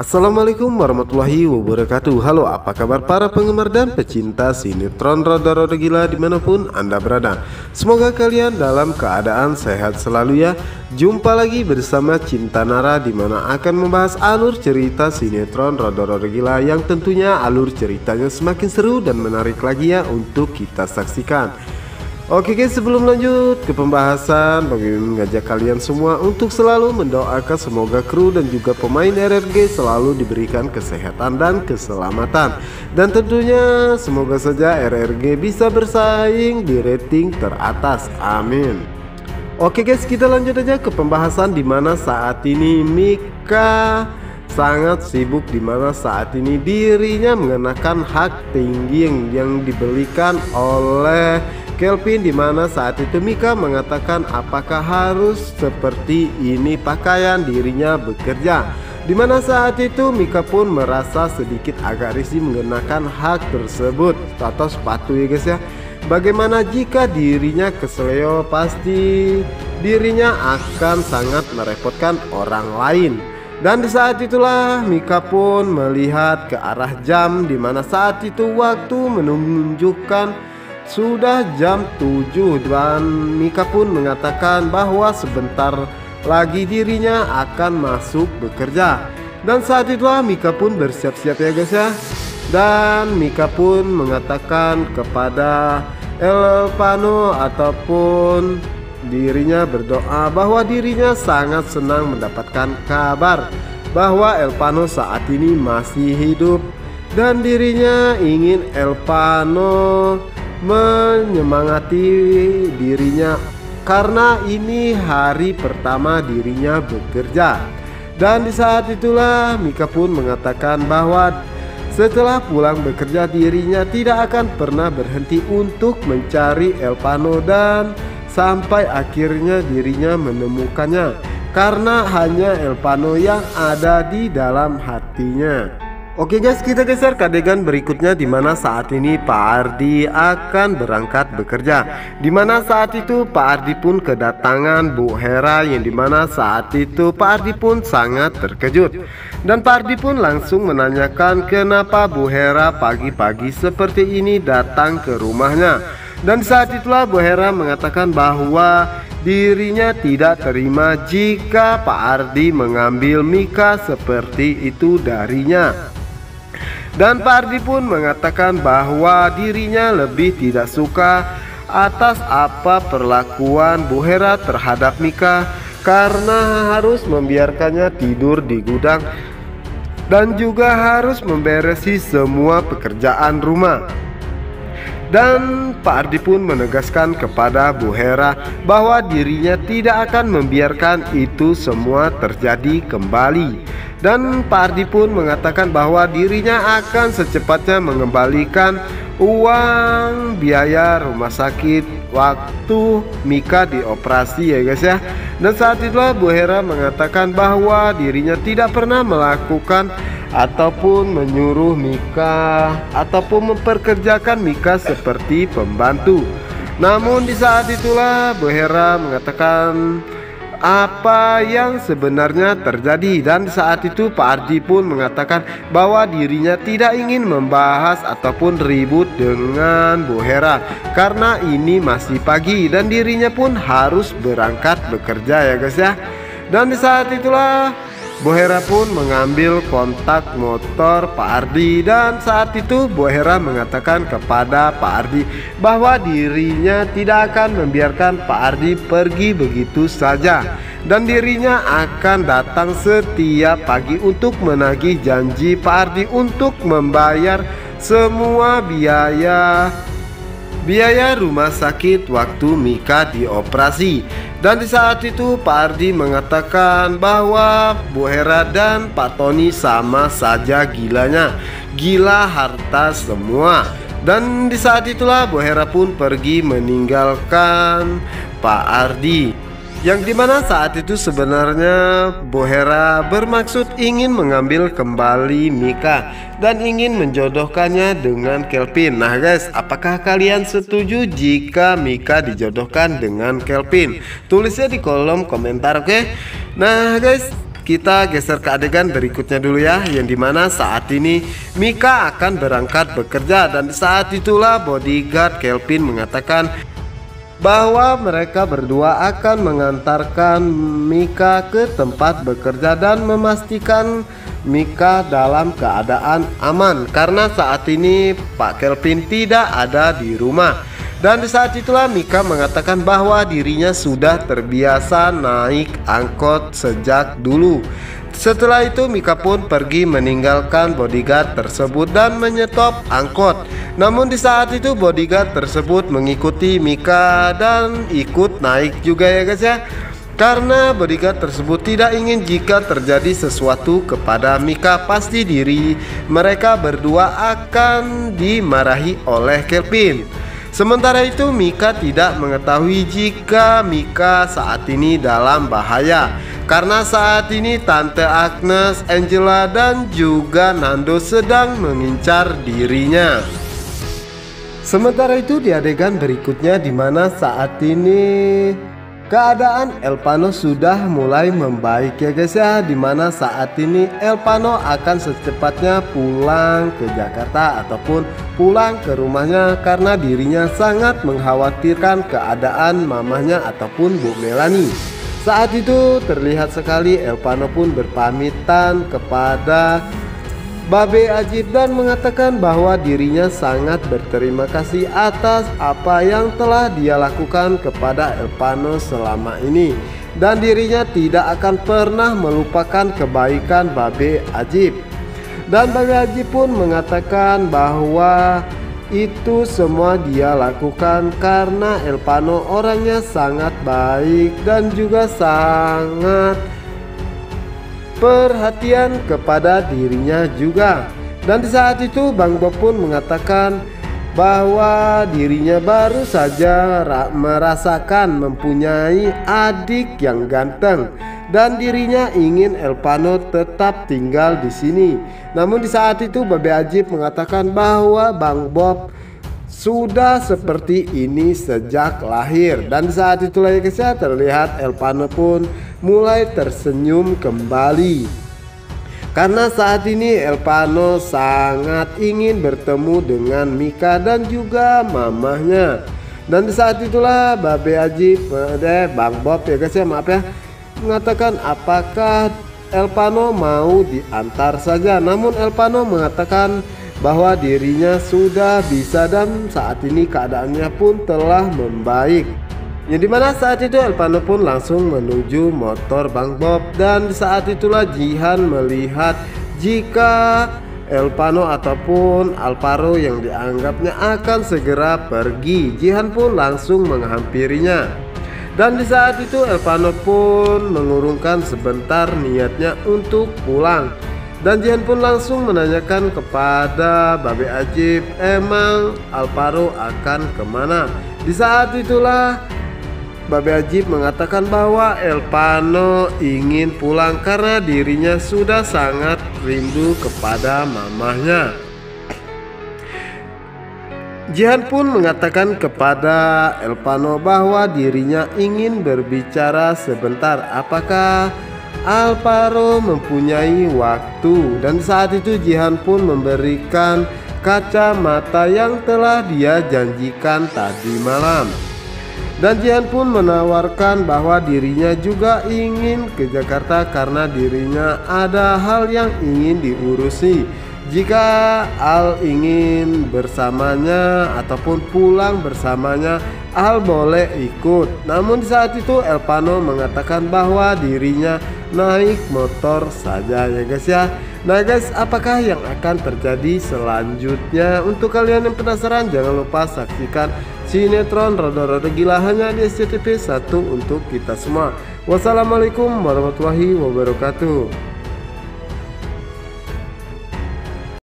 Assalamualaikum warahmatullahi wabarakatuh. Halo, apa kabar para penggemar dan pecinta sinetron Roda-Roda Gila dimanapun Anda berada. Semoga kalian dalam keadaan sehat selalu ya. Jumpa lagi bersama Cinta Nara, dimana akan membahas alur cerita sinetron Roda-Roda Gila yang tentunya alur ceritanya semakin seru dan menarik lagi ya untuk kita saksikan. Oke guys, sebelum lanjut ke pembahasan, bagi mengajak kalian semua untuk selalu mendoakan semoga kru dan juga pemain RRG selalu diberikan kesehatan dan keselamatan. Dan tentunya semoga saja RRG bisa bersaing di rating teratas. Amin. Oke guys, kita lanjut aja ke pembahasan, dimana saat ini Mika sangat sibuk, dimana saat ini dirinya mengenakan hak tinggi yang dibelikan oleh Kelvin, dimana saat itu Mika mengatakan apakah harus seperti ini pakaian dirinya bekerja, dimana saat itu Mika pun merasa sedikit agak risih mengenakan hak tersebut atau sepatu ya guys ya. Bagaimana jika dirinya kesleo, pasti dirinya akan sangat merepotkan orang lain. Dan di saat itulah Mika pun melihat ke arah jam, dimana saat itu waktu menunjukkan sudah jam 7 dan Mika pun mengatakan bahwa sebentar lagi dirinya akan masuk bekerja. Dan saat itulah Mika pun bersiap-siap ya guys ya. Dan Mika pun mengatakan kepada Elpano ataupun dirinya berdoa bahwa dirinya sangat senang mendapatkan kabar bahwa Elpano saat ini masih hidup, dan dirinya ingin Elpano menyemangati dirinya karena ini hari pertama dirinya bekerja. Dan di saat itulah Mika pun mengatakan bahwa setelah pulang bekerja dirinya tidak akan pernah berhenti untuk mencari Elpano, dan sampai akhirnya dirinya menemukannya karena hanya Elpano yang ada di dalam hatinya. Oke guys, kita geser ke adegan berikutnya, dimana saat ini Pak Ardi akan berangkat bekerja, dimana saat itu Pak Ardi pun kedatangan Bu Hera, yang dimana saat itu Pak Ardi pun sangat terkejut. Dan Pak Ardi pun langsung menanyakan kenapa Bu Hera pagi-pagi seperti ini datang ke rumahnya. Dan saat itulah Bu Hera mengatakan bahwa dirinya tidak terima jika Pak Ardi mengambil Mika seperti itu darinya. Dan Pak Ardi pun mengatakan bahwa dirinya lebih tidak suka atas apa perlakuan Bu Hera terhadap Mika, karena harus membiarkannya tidur di gudang dan juga harus memberesi semua pekerjaan rumah. Dan Pak Ardi pun menegaskan kepada Bu Hera bahwa dirinya tidak akan membiarkan itu semua terjadi kembali. Dan Pak Ardi pun mengatakan bahwa dirinya akan secepatnya mengembalikan uang biaya rumah sakit waktu Mika dioperasi ya guys ya. Dan saat itulah Bu Hera mengatakan bahwa dirinya tidak pernah melakukan ataupun menyuruh Mika ataupun memperkerjakan Mika seperti pembantu. Namun di saat itulah Bu Hera mengatakan apa yang sebenarnya terjadi, dan saat itu Pak Ardi pun mengatakan bahwa dirinya tidak ingin membahas ataupun ribut dengan Bu Hera karena ini masih pagi dan dirinya pun harus berangkat bekerja ya guys ya. Dan di saat itulah Bu Hera pun mengambil kontak motor Pak Ardi, dan saat itu Bu Hera mengatakan kepada Pak Ardi bahwa dirinya tidak akan membiarkan Pak Ardi pergi begitu saja, dan dirinya akan datang setiap pagi untuk menagih janji Pak Ardi untuk membayar semua biaya rumah sakit waktu Mika dioperasi. Dan di saat itu Pak Ardi mengatakan bahwa Bu Hera dan Pak Tony sama saja gilanya, gila harta semua. Dan di saat itulah Bu Hera pun pergi meninggalkan Pak Ardi, yang dimana saat itu sebenarnya Bu Hera bermaksud ingin mengambil kembali Mika dan ingin menjodohkannya dengan Kelvin. Nah guys, apakah kalian setuju jika Mika dijodohkan dengan Kelvin? Tulisnya di kolom komentar, oke? Nah guys, kita geser ke adegan berikutnya dulu ya, yang dimana saat ini Mika akan berangkat bekerja. Dan saat itulah bodyguard Kelvin mengatakan bahwa mereka berdua akan mengantarkan Mika ke tempat bekerja dan memastikan Mika dalam keadaan aman karena saat ini Pak Kelvin tidak ada di rumah. Dan di saat itulah Mika mengatakan bahwa dirinya sudah terbiasa naik angkot sejak dulu. Setelah itu Mika pun pergi meninggalkan bodyguard tersebut dan menyetop angkot. Namun di saat itu bodyguard tersebut mengikuti Mika dan ikut naik juga ya guys ya. Karena bodyguard tersebut tidak ingin jika terjadi sesuatu kepada Mika, pasti diri mereka berdua akan dimarahi oleh Kelvin. Sementara itu Mika tidak mengetahui jika Mika saat ini dalam bahaya karena saat ini Tante Agnes, Angela dan juga Nando sedang mengincar dirinya. Sementara itu di adegan berikutnya di mana saat ini keadaan Elpano sudah mulai membaik ya guys ya, dimana saat ini Elpano akan secepatnya pulang ke Jakarta ataupun pulang ke rumahnya karena dirinya sangat mengkhawatirkan keadaan mamahnya ataupun Bu Melanie. Saat itu terlihat sekali Elpano pun berpamitan kepada Babe Ajib dan mengatakan bahwa dirinya sangat berterima kasih atas apa yang telah dia lakukan kepada Elpano selama ini dan dirinya tidak akan pernah melupakan kebaikan Babe Ajib. Dan Babe Ajib pun mengatakan bahwa itu semua dia lakukan karena Elpano orangnya sangat baik dan juga sangat perhatian kepada dirinya juga. Dan di saat itu Bang Bob pun mengatakan bahwa dirinya baru saja merasakan mempunyai adik yang ganteng dan dirinya ingin Elpano tetap tinggal di sini. Namun di saat itu Babe Ajib mengatakan bahwa Bang Bob sudah seperti ini sejak lahir. Dan di saat itulah ya guys ya, terlihat Elpano pun mulai tersenyum kembali karena saat ini Elpano sangat ingin bertemu dengan Mika dan juga mamahnya. Dan di saat itulah Babe Ajib, Bang Bob ya guys ya, maaf ya, mengatakan apakah Elpano mau diantar saja. Namun Elpano mengatakan bahwa dirinya sudah bisa dan saat ini keadaannya pun telah membaik. Yang dimana saat itu Elpano pun langsung menuju motor Bang Bob. Dan saat itulah Jihan melihat jika Elpano ataupun Alvaro yang dianggapnya akan segera pergi. Jihan pun langsung menghampirinya. Dan di saat itu Elpano pun mengurungkan sebentar niatnya untuk pulang. Dan Jihan pun langsung menanyakan kepada Babe Ajib emang Alvaro akan kemana. Di saat itulah Babe Ajib mengatakan bahwa Elpano ingin pulang karena dirinya sudah sangat rindu kepada mamahnya. Jihan pun mengatakan kepada Elpano bahwa dirinya ingin berbicara sebentar. Apakah Alvaro mempunyai waktu? Dan saat itu Jihan pun memberikan kacamata yang telah dia janjikan tadi malam. Dan Jihan pun menawarkan bahwa dirinya juga ingin ke Jakarta karena dirinya ada hal yang ingin diurusi. Jika Al ingin bersamanya ataupun pulang bersamanya, Al boleh ikut. Namun di saat itu Elpano mengatakan bahwa dirinya naik motor saja ya guys ya. Nah guys, apakah yang akan terjadi selanjutnya? Untuk kalian yang penasaran, jangan lupa saksikan sinetron Rodo-Rodo Gila hanya di SCTV 1 untuk kita semua. Wassalamualaikum warahmatullahi wabarakatuh.